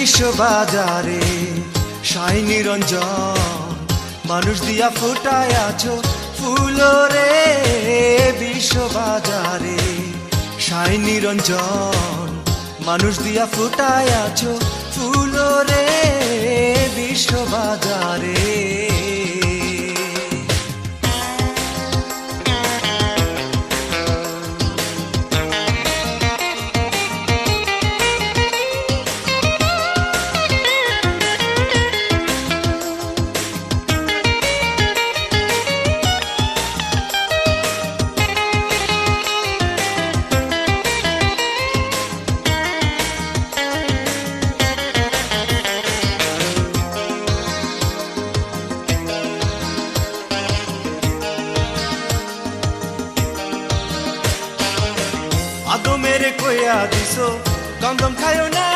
বিশ্ব বাজারে সাই নিরঞ্জন মানুষ দিয়া ফুটায় আছো ফুল রে বিশ্ব বাজারে সাই নিরঞ্জন মানুষ দিয়া ফুটায় আছো ফুল রে বিশ্ব বাজারে আদো মেরে কইয়া দিছো গন্ধম খাইও না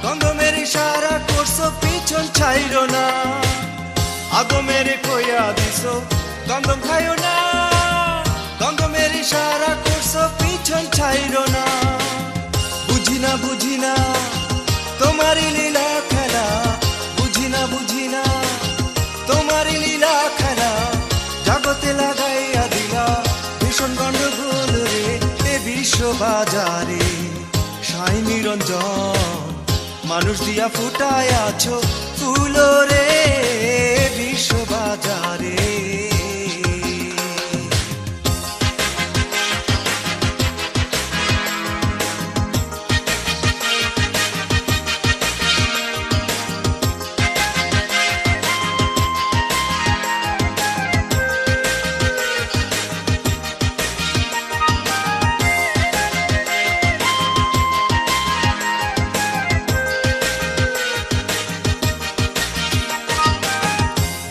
গন্ধমের ইশারা করছো পিছন ছাইরো না আদো মেরে কইয়া দিছো গন্ধম খাইও না গন্ধমের ইশারা করছো পিছন ছাইরো না বুঝি না তোমারই লীলা খেলা বুঝি না তোমারই লীলা খেলা জগতে লাগাইয়া দিলা ভীষণ গন্ডগোল রে বিশ্ব বাজারে সাই নিরঞ্জন মানুষ দিয়া ফুটায় আছো ফুল রে বিশ্ব বাজারে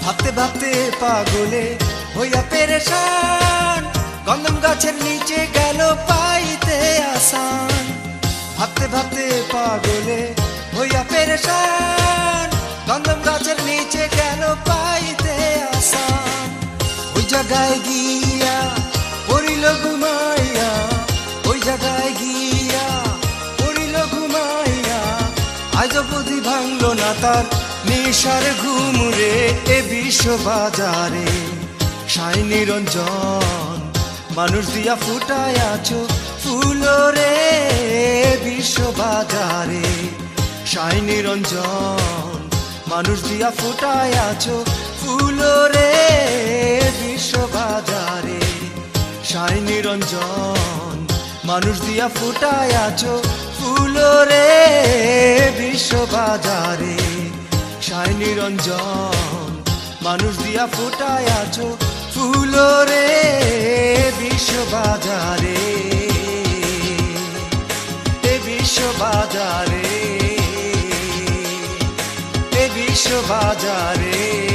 ভাবতে ভাবতে পাগলে হইয়া পেরেশান গন্ধম গাছের নিচে গেল পাইতে আসান ভাবতে ভাবতে পাগলে হইয়া পেরেশান গন্ধম গাছের নিচে গেল পাইতে আসান ওই জায়গায় গিয়া পড়িল ঘুমাইয়া ওই জায়গায় গিয়া পড়িল ঘুমাইয়া আজ বুদ্ধি ভাঙলো না তার নিশার ঘুম রে এ বিশ্ব বাজারে সাই নিরঞ্জন মানুষ দিয়া ফুটায় আছো ফুল রে বিশ্ব বাজারে সাই নিরঞ্জন মানুষ দিয়া ফুটায় আছো ফুল রে বিশ্ব বাজারে সাই নিরঞ্জন মানুষ দিয়া ফুটায় আছো ফুল রে বিশ্ব বাজারে সাই নিরঞ্জন মানুষ দিয়া ফুটায় আছো ফুল রে বিশ্ব বাজারে এ বিশ্ব বাজারে এ বিশ্ব বাজারে।